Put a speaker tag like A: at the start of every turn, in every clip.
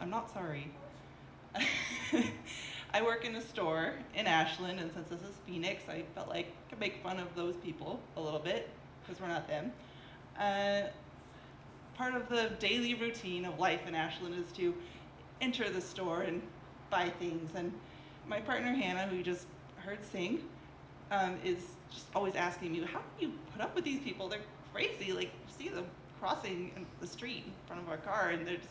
A: I'm not sorry. I work in a store in Ashland, and since this is Phoenix, I felt like I could make fun of those people a little bit, because we're not them. Uh, Part of the daily routine of life in Ashland is to enter the store and buy things. And my partner Hannah, who you just heard sing, is just always asking me, how do you put up with these people? They're crazy. Like, you see them crossing the street in front of our car, and they're just,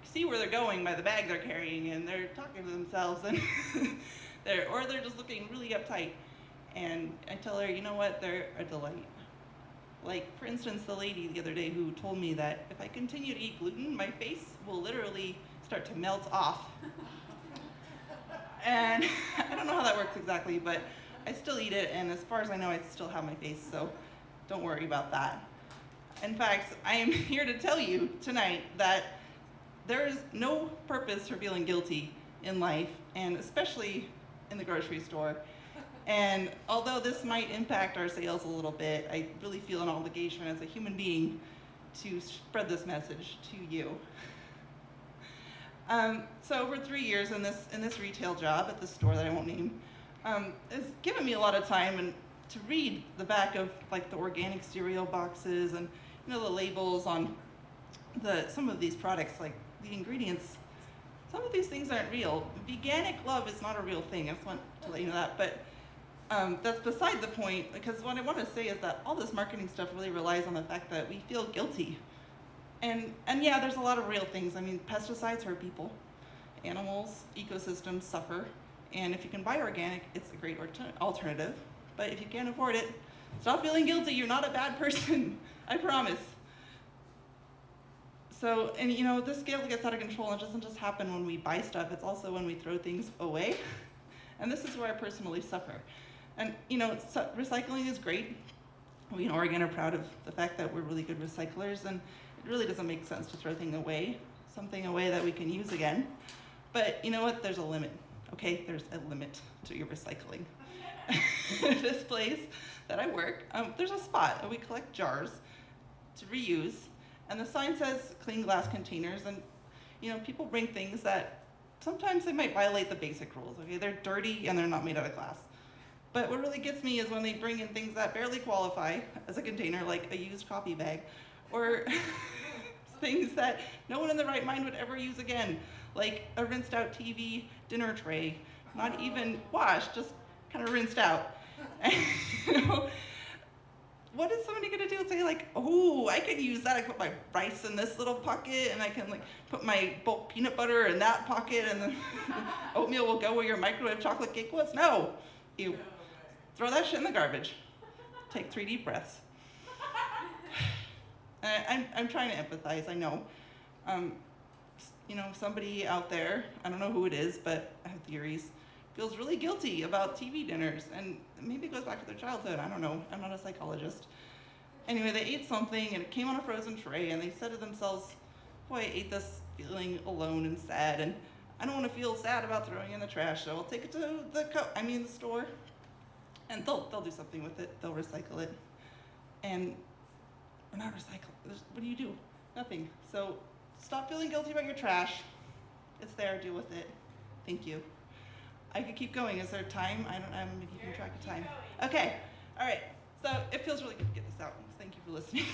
A: you see where they're going by the bag they're carrying, and they're talking to themselves, and they're just looking really uptight. And I tell her, you know what, they're a delight. Like, for instance, the lady the other day who told me that if I continue to eat gluten, my face will literally start to melt off. And I don't know how that works exactly, but I still eat it, and as far as I know, I still have my face, so don't worry about that. In fact, I am here to tell you tonight that there is no purpose for feeling guilty in life, and especially in the grocery store. And although this might impact our sales a little bit, I really feel an obligation as a human being to spread this message to you. So over 3 years in this retail job at the store that I won't name, it's given me a lot of time and to read the back of like the organic cereal boxes and the labels on some of these products, like the ingredients. Some of these things aren't real. Veganic love is not a real thing. I just want to let you know that. But that's beside the point, because what I want to say is that all this marketing stuff really relies on the fact that we feel guilty. And yeah, there's a lot of real things. I mean, pesticides hurt people, animals, ecosystems suffer, and if you can buy organic, it's a great alternative. But if you can't afford it, stop feeling guilty. You're not a bad person, I promise. So, and this scale gets out of control, and it doesn't just happen when we buy stuff, it's also when we throw things away. And this is where I personally suffer. And recycling is great. We in Oregon are proud of the fact that we're really good recyclers, and it really doesn't make sense to throw something away that we can use again. But you know what? There's a limit. Okay, there's a limit to your recycling. This place that I work, there's a spot where we collect jars to reuse, and the sign says clean glass containers, and people bring things that sometimes they might violate the basic rules. Okay, they're dirty and they're not made out of glass. But what really gets me is when they bring in things that barely qualify as a container, like a used coffee bag, or things that no one in their right mind would ever use again, like a rinsed out TV dinner tray, not even washed, just kind of rinsed out. And, what is somebody gonna do? Say like, oh, I can use that. I put my rice in this little pocket, and I can like put my bulk peanut butter in that pocket, and then oatmeal will go where your microwave chocolate cake was. No, you throw that shit in the garbage. Take 3 deep breaths. I'm trying to empathize. I know. Somebody out there, I don't know who it is, but I have theories, feels really guilty about TV dinners, and maybe it goes back to their childhood. I don't know. I'm not a psychologist. Anyway, they ate something, and it came on a frozen tray, and they said to themselves, boy, I ate this feeling alone and sad, and I don't want to feel sad about throwing it in the trash, so I'll take it to the store, and they'll do something with it. They'll recycle it. And we're not recycling. What do you do? Nothing. So stop feeling guilty about your trash. It's there. Deal with it. Thank you. I could keep going. Is there time? I'm keeping track of time. Okay. All right. So it feels really good to get this out. Thank you for listening.